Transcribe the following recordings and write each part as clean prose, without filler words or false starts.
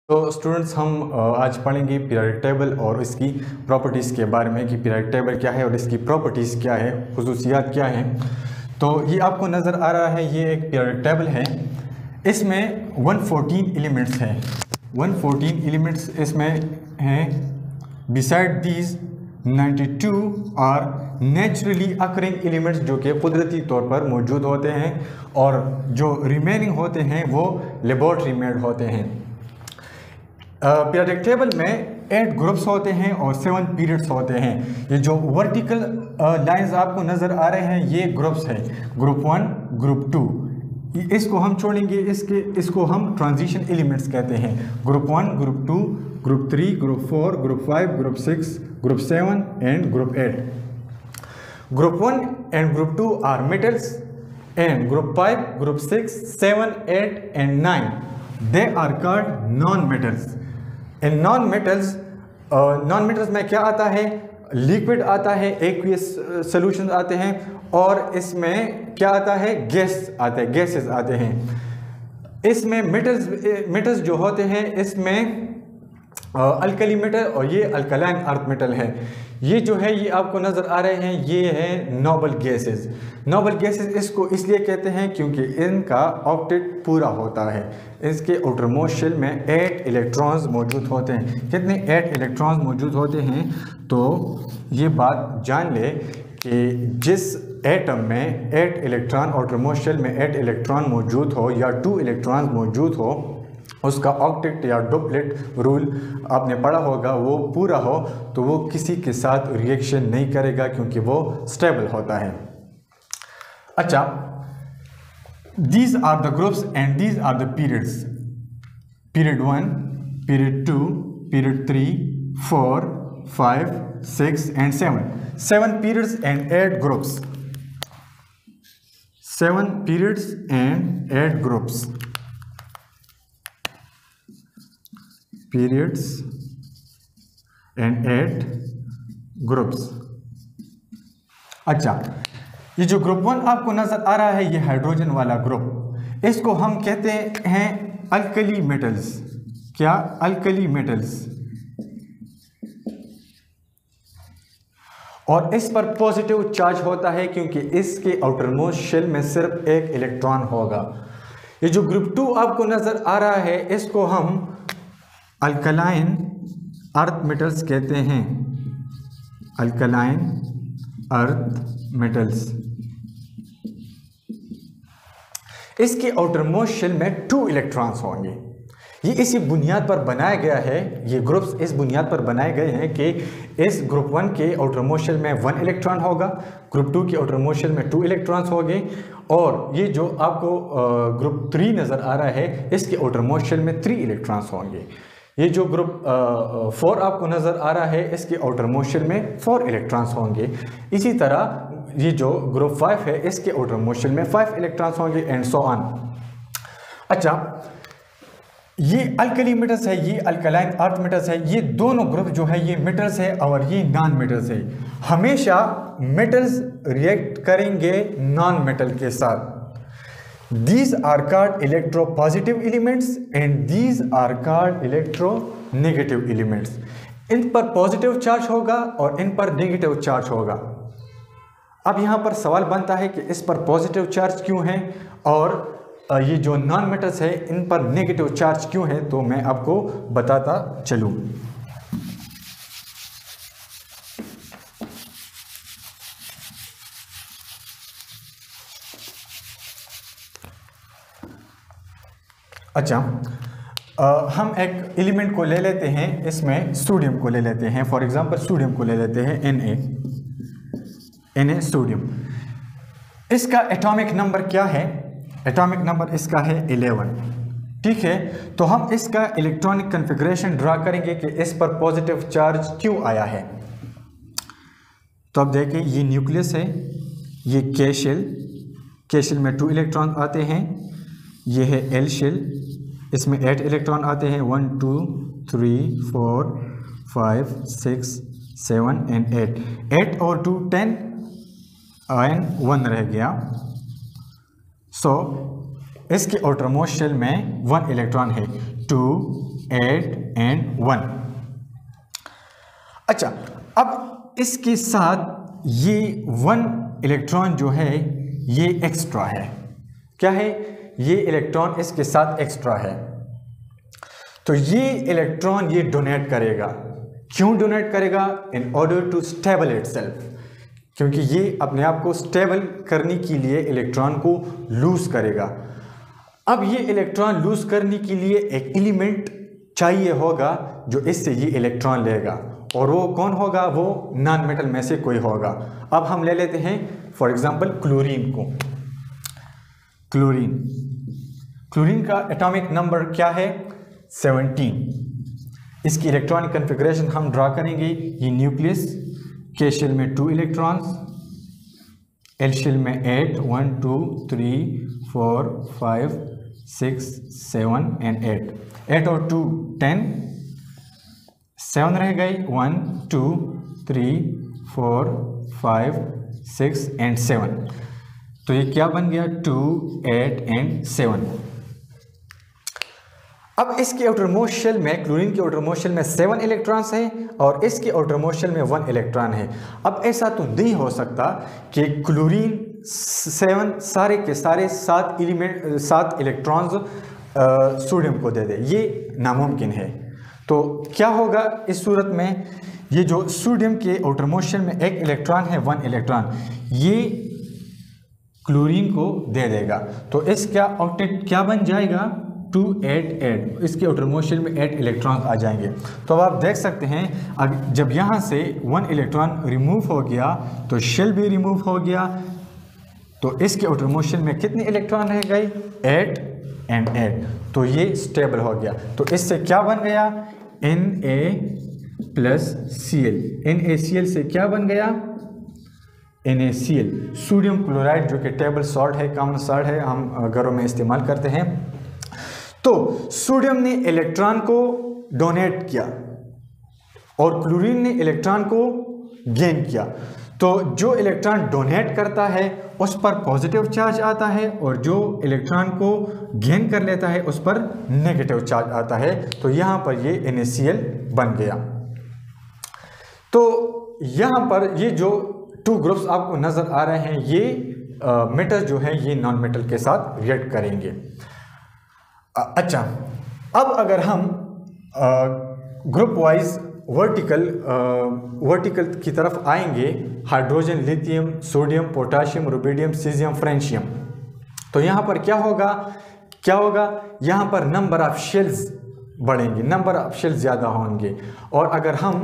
तो स्टूडेंट्स हम आज पढ़ेंगे पीरियोडिक टेबल और इसकी प्रॉपर्टीज़ के बारे में कि पीरियोडिक टेबल क्या है और इसकी प्रॉपर्टीज़ क्या है, खुसूसियात क्या हैं। तो ये आपको नज़र आ रहा है, ये एक पीरियोडिक टेबल है। इसमें 114 एलिमेंट्स हैं, 114 एलिमेंट्स इसमें हैं। Besides these 92 are naturally occurring elements जो कि कुदरती तौर पर मौजूद होते हैं, और जो रिमेनिंग होते हैं वो लेबॉर्ट्री मेड होते हैं। पीरियोडिक टेबल में 8 ग्रुप्स होते हैं और 7 पीरियड्स होते हैं। ये जो वर्टिकल लाइंस आपको नज़र आ रहे हैं ये ग्रुप्स हैं, ग्रुप 1, ग्रुप 2। इसको हम छोड़ेंगे, इसको हम ट्रांजिशन एलिमेंट्स कहते हैं। Group 1, group 2, group 3, group 4, group 5, group 6, group 7 and group 8। Group 1 and group 2 are metals, and group 5, group 6, 7, 8 and 9 they are called non metals. इन नॉन मेटल्स में क्या आता है? लिक्विड आता है, एक्वियस सॉल्यूशंस आते हैं, और इसमें क्या आता है? गैसेस आते हैं। इसमें मेटल्स जो होते हैं इसमें अल्कली मेटल और ये अल्कलाइन अर्थ मेटल है। ये जो है ये आपको नज़र आ रहे हैं, ये है नोबल गैसेस। नोबल गैसेस इसको इसलिए कहते हैं क्योंकि इनका ऑक्टेट पूरा होता है। इसके आउटरमोस्ट शेल में 8 इलेक्ट्रॉन्स मौजूद होते हैं। कितने? 8 इलेक्ट्रॉन्स मौजूद होते हैं। तो ये बात जान ले कि जिस एटम में 8 इलेक्ट्रॉन, आउटरमोस्ट शेल में 8 इलेक्ट्रॉन मौजूद हो या 2 इलेक्ट्रॉन्स मौजूद हो, उसका ऑक्टेट या डुप्लेट रूल आपने पढ़ा होगा, वो पूरा हो तो वो किसी के साथ रिएक्शन नहीं करेगा क्योंकि वो स्टेबल होता है। अच्छा, these are the groups and these are the periods. Period 1, period 2, period 3, 4, 5, 6 and 7. 7 periods and 8 groups. 7 periods and 8 groups. Periods and 8 groups. अच्छा, ये जो ग्रुप 1 आपको नजर आ रहा है ये हाइड्रोजन वाला ग्रुप, इसको हम कहते हैं अल्कली मेटल्स। क्या? Alkali metals. और इस पर पॉजिटिव चार्ज होता है क्योंकि इसके आउटरमोस्ट शेल में सिर्फ एक इलेक्ट्रॉन होगा। ये जो ग्रुप 2 आपको नजर आ रहा है इसको हम अल्कलाइन अर्थ मेटल्स कहते हैं। Alkaline earth metals. इसके आउटरमोस्ट शेल में 2 इलेक्ट्रॉन्स होंगे। ये इसी बुनियाद पर बनाया गया है, ये ग्रुप्स इस बुनियाद पर बनाए गए हैं कि इस ग्रुप 1 के आउटरमोस्ट शेल में 1 इलेक्ट्रॉन होगा, ग्रुप 2 के आउटरमोस्ट शेल में 2 इलेक्ट्रॉन्स होंगे, और ये जो आपको ग्रुप 3 नज़र आ रहा है इसके आउटरमोस्ट शेल में 3 इलेक्ट्रॉन्स होंगे। ये जो ग्रुप 4 आपको नज़र आ रहा है इसके आउटरमोस्ट शेल में 4 इलेक्ट्रॉन्स होंगे। इसी तरह ये जो ग्रुप 5 है इसके आउटरमोस्ट शेल में 5 इलेक्ट्रॉन्स होंगे, एंड सो ऑन। अच्छा, ये अल्कली मेटल्स है, ये अल्कलाइन अर्थ मेटल्स है। ये दोनों ग्रुप जो है ये मेटल्स है और ये नॉन मेटल्स है। हमेशा मेटल्स रिएक्ट करेंगे नॉन मेटल के साथ। These are called electropositive elements and these are called electronegative elements. इन पर पॉजिटिव चार्ज होगा और इन पर नेगेटिव चार्ज होगा। अब यहाँ पर सवाल बनता है कि इस पर पॉजिटिव चार्ज क्यों है और ये जो नॉन मेटल्स है इन पर नेगेटिव चार्ज क्यों है, तो मैं आपको बताता चलूँ। अच्छा, हम एक एलिमेंट को ले लेते हैं, इसमें सोडियम को ले लेते हैं। फॉर एग्जांपल सोडियम को ले लेते हैं, Na सोडियम। इसका एटॉमिक नंबर क्या है? एटॉमिक नंबर इसका है 11। ठीक है, तो हम इसका इलेक्ट्रॉनिक कन्फिग्रेशन ड्रा करेंगे कि इस पर पॉजिटिव चार्ज क्यों आया है। तो अब देखें, ये न्यूक्लियस है, ये के शेल में 2 इलेक्ट्रॉन आते हैं। ये है एल शेल, इसमें 8 इलेक्ट्रॉन आते हैं, 1 2 3 4 5 6 7 एंड 8 और 2 10 एंड 1 रह गया। सो इसके आउटरमोस्ट शेल में 1 इलेक्ट्रॉन है, 2 8 एंड 1। अच्छा, अब इसके साथ ये 1 इलेक्ट्रॉन जो है ये एक्स्ट्रा है। क्या है? ये इलेक्ट्रॉन इसके साथ एक्स्ट्रा है। तो ये इलेक्ट्रॉन ये डोनेट करेगा। क्यों डोनेट करेगा? In order to stable itself, क्योंकि ये अपने आप को स्टेबल करने के लिए इलेक्ट्रॉन को लूज करेगा। अब ये इलेक्ट्रॉन लूज करने के लिए एक एलिमेंट चाहिए होगा जो इससे ये इलेक्ट्रॉन लेगा, और वो कौन होगा? वो नॉन मेटल में से कोई होगा। अब हम ले लेते हैं फॉर एग्जांपल क्लोरीन को। क्लोरीन का एटॉमिक नंबर क्या है? 17। इसकी इलेक्ट्रॉनिक कन्फिग्रेशन हम ड्रा करेंगे। ये न्यूक्लियस, के शेल में 2 इलेक्ट्रॉन्स, एल शेल में 8, 1 2 3 4 5 6 7 एंड 8 और 2 10, 7 रह गई, 1 2 3 4 5 6 एंड 7। तो ये क्या बन गया? 2 8 एंड 7। अब इसके आउटर मोस्ट शेल में, क्लोरीन के आउटर मोस्ट शेल में 7 इलेक्ट्रॉन्स हैं और इसके आउटर मोस्ट शेल में 1 इलेक्ट्रॉन है। अब ऐसा तो नहीं हो सकता कि क्लोरीन 7 सारे के सारे 7 इलेक्ट्रॉन्स सोडियम को दे दे, ये नामुमकिन है। तो क्या होगा इस सूरत में? ये जो सोडियम के आउटर मोस्ट शेल में 1 इलेक्ट्रॉन है, 1 इलेक्ट्रॉन, ये क्लोरीन को दे देगा। तो इसका आउटपुट क्या बन जाएगा? 2 8 8। इसके आउटर मोस्ट शेल में 8 इलेक्ट्रॉन आ जाएंगे। तो अब आप देख सकते हैं, अब जब यहाँ से 1 इलेक्ट्रॉन रिमूव हो गया तो शेल भी रिमूव हो गया। तो इसके आउटर मोस्ट शेल में कितने इलेक्ट्रॉन रह गए? 8 एंड 8। तो ये स्टेबल हो गया। तो इससे क्या बन गया? Na+Cl। NaCl से क्या बन गया? NaCl, सोडियम क्लोराइड, जो कि टेबल सॉल्ट है, कॉमन सॉल्ट है, हम घरों में इस्तेमाल करते हैं। तो सोडियम ने इलेक्ट्रॉन को डोनेट किया और क्लोरीन ने इलेक्ट्रॉन को गेन किया। तो जो इलेक्ट्रॉन डोनेट करता है उस पर पॉजिटिव चार्ज आता है और जो इलेक्ट्रॉन को गेन कर लेता है उस पर नेगेटिव चार्ज आता है। तो यहाँ पर ये NaCl बन गया। तो यहाँ पर ये जो 2 ग्रुप्स आपको नज़र आ रहे हैं, ये मेटल जो है ये नॉन मेटल के साथ रिएक्ट करेंगे। अच्छा, अब अगर हम ग्रुप वाइज वर्टिकल की तरफ आएंगे, hydrogen, lithium, sodium, potassium, rubidium, caesium, francium, तो यहाँ पर क्या होगा? यहाँ पर नंबर ऑफ शेल्स बढ़ेंगे, नंबर ऑफ शेल्स ज़्यादा होंगे। और अगर हम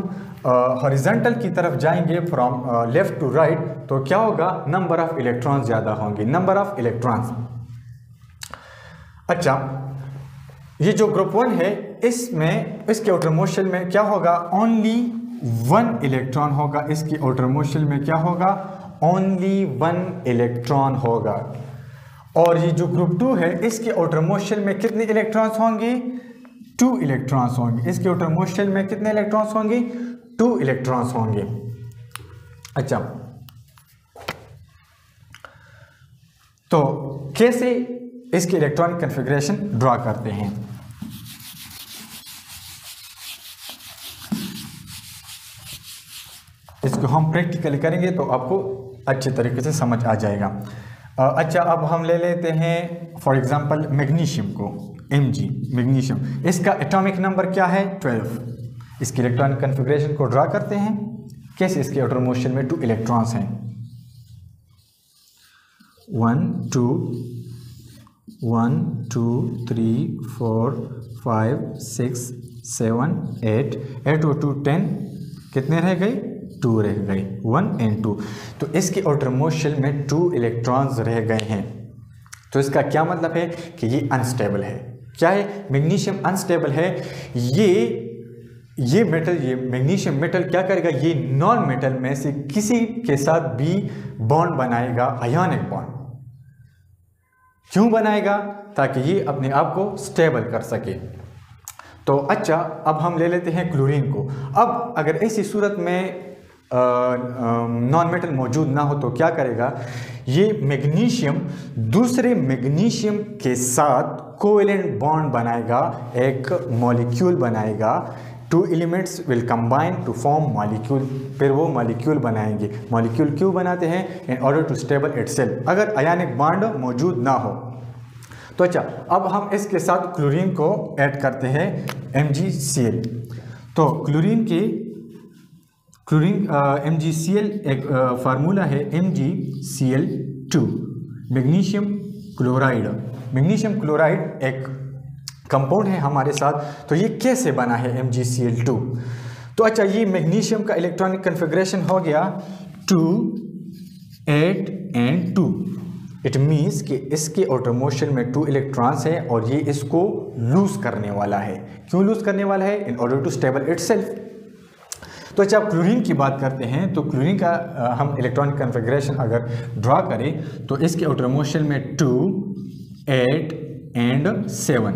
हॉरिजॉन्टल की तरफ जाएंगे फ्रॉम लेफ्ट टू राइट, तो क्या होगा? नंबर ऑफ इलेक्ट्रॉन्स ज़्यादा होंगे, नंबर ऑफ इलेक्ट्रॉन्स। अच्छा, ये जो ग्रुप 1 है, इसमें इसके आउटर मोस्ट शेल में क्या होगा? ओनली 1 इलेक्ट्रॉन होगा। इसके आउटर मोस्ट शेल में क्या होगा? ओनली 1 इलेक्ट्रॉन होगा। और ये जो ग्रुप 2 है, इसके आउटर मोस्ट शेल में कितने इलेक्ट्रॉन्स होंगे? 2 इलेक्ट्रॉन्स होंगे। इसके आउटर मोस्ट शेल में कितने इलेक्ट्रॉन्स होंगे? 2 इलेक्ट्रॉन्स होंगे। अच्छा, तो कैसे इसकी इलेक्ट्रॉनिक कन्फिग्रेशन ड्रा करते हैं? इसको हम प्रैक्टिकली करेंगे तो आपको अच्छे तरीके से समझ आ जाएगा। अच्छा, अब हम ले लेते हैं फॉर एग्जांपल मैग्नीशियम को, Mg, मैग्नीशियम। इसका एटॉमिक नंबर क्या है? 12। इसकी इलेक्ट्रॉनिक कन्फिग्रेशन को ड्रा करते हैं। कैसे? इसके आउटर मोस्ट शेल में 2 इलेक्ट्रॉन्स हैं, 1 2 1 2 3 4 5 6 7 8 और 2 10, कितने रह गए? 2 रह गए, 1 एंड 2। तो इसके आउटर मोस्ट शेल में 2 इलेक्ट्रॉन्स रह गए हैं। तो इसका क्या मतलब है? कि ये अनस्टेबल है। क्या है? मैग्नीशियम अनस्टेबल है। ये मेटल, ये मैग्नीशियम मेटल क्या करेगा? ये नॉन मेटल में से किसी के साथ भी बॉन्ड बनाएगा, आयोनिक बॉन्ड। क्यों बनाएगा? ताकि ये अपने आप को स्टेबल कर सके। तो अच्छा, अब हम ले लेते हैं क्लोरीन को। अब अगर ऐसी सूरत में नॉन मेटल मौजूद ना हो तो क्या करेगा, ये मैग्नीशियम दूसरे मैग्नीशियम के साथ कोवेलेंट बॉन्ड बनाएगा, एक मॉलिक्यूल बनाएगा। Two elements will combine to form molecule, फिर वो मॉलिक्यूल बनाएंगे। मॉलिक्यूल क्यों बनाते हैं? In order to stable itself, अगर आयनिक बॉन्ड मौजूद ना हो तो। अच्छा, अब हम इसके साथ क्लोरीन को ऐड करते हैं MgCl। तो क्लोरीन MgCl एक फार्मूला है MgCl2, magnesium chloride. Magnesium chloride एक कंपाउंड है हमारे साथ। तो ये कैसे बना है MgCl2? तो अच्छा, ये मैग्नीशियम का इलेक्ट्रॉनिक कन्फिग्रेशन हो गया 2, 8 and 2। इट मीन्स कि इसके आउटर मोशन में 2 इलेक्ट्रॉन्स हैं और ये इसको लूज करने वाला है। क्यों लूज करने वाला है? In order to stable itself. तो अच्छा, आप क्लोरीन की बात करते हैं तो क्लोरीन का हम इलेक्ट्रॉनिक कन्फिग्रेशन अगर ड्रा करें तो इसके आउटर मोशन में 2, 8 and 7।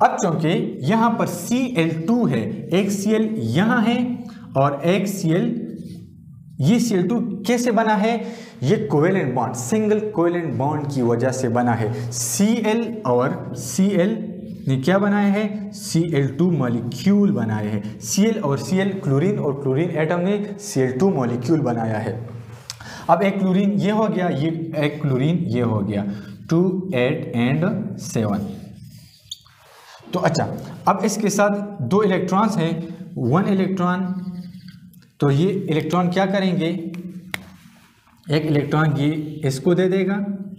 अब चूंकि यहाँ पर Cl2 है, एक Cl यहाँ है और एक Cl, ये Cl2 कैसे बना है? ये covalent bond, single covalent bond की वजह से बना है। Cl और Cl ने क्या बनाया है? Cl2 मॉलिक्यूल बनाया है। Cl और Cl, क्लोरीन और क्लोरीन एटम ने Cl2 मॉलिक्यूल बनाया है। अब एक क्लोरीन ये हो गया, ये एक क्लोरीन ये हो गया 2, 8 and 7। तो अच्छा, अब इसके साथ 2 इलेक्ट्रॉन्स हैं, 1 इलेक्ट्रॉन। तो ये इलेक्ट्रॉन क्या करेंगे? एक इलेक्ट्रॉन ये इसको दे देगा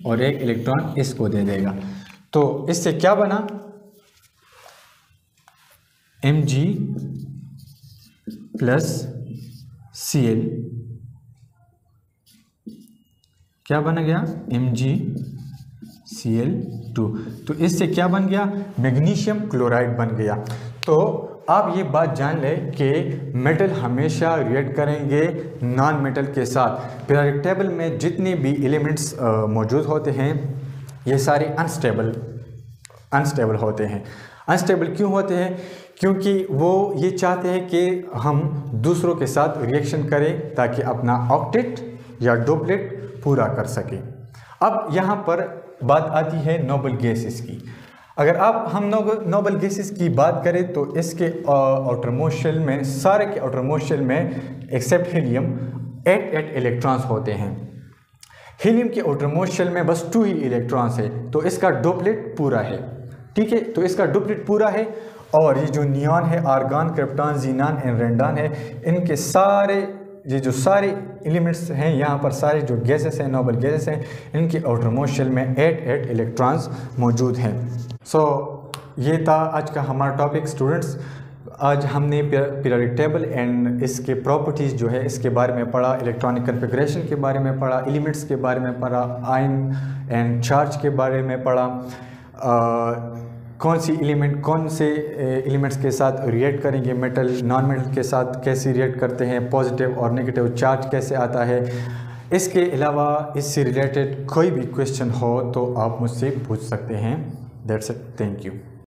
और एक इलेक्ट्रॉन इसको दे देगा। तो इससे क्या बना? Mg प्लस Cl क्या बन गया? MgCl2। तो इससे क्या बन गया? मैग्नीशियम क्लोराइड बन गया। तो आप ये बात जान लें कि मेटल हमेशा रिएक्ट करेंगे नॉन मेटल के साथ। पीरियोडिक टेबल में जितने भी एलिमेंट्स मौजूद होते हैं ये सारे अनस्टेबल होते हैं। अनस्टेबल क्यों होते हैं? क्योंकि वो ये चाहते हैं कि हम दूसरों के साथ रिएक्शन करें ताकि अपना ऑक्टेट या डुप्लेट पूरा कर सके। अब यहाँ पर बात आती है नोबल गैसेस की। अगर हम नोबल गैसेस की बात करें तो इसके आउटर मोशन में, सारे के आउटर मोशन में एक्सेप्ट हीलियम 8 इलेक्ट्रॉन्स होते हैं। हीलियम के आउटर मोशन में बस 2 ही इलेक्ट्रॉन्स है, तो इसका डुप्लेट पूरा है। ठीक है, तो इसका डुप्लेट पूरा है। और ये जो नियॉन है, आर्गन, क्रिप्टॉन, जीनान एंड रेंडान है, इनके सारे ये जो सारे एलिमेंट्स हैं यहाँ पर, सारे जो गैसेस हैं, नोबल गैसेस हैं, इनके आउटर मोशन में 8 इलेक्ट्रॉन्स मौजूद हैं। ये था आज का हमारा टॉपिक स्टूडेंट्स। आज हमने पीरियोडिक टेबल एंड इसके प्रॉपर्टीज़ जो है इसके बारे में पढ़ा, इलेक्ट्रॉनिक कन्फिग्रेशन के बारे में पढ़ा, एलिमेंट्स के बारे में पढ़ा, आयन एंड चार्ज के बारे में पढ़ा, कौन से एलिमेंट्स के साथ रिएक्ट करेंगे, मेटल नॉन मेटल के साथ कैसे रिएक्ट करते हैं, पॉजिटिव और नेगेटिव चार्ज कैसे आता है। इसके अलावा इससे रिलेटेड कोई भी क्वेश्चन हो तो आप मुझसे पूछ सकते हैं। That's it, thank you.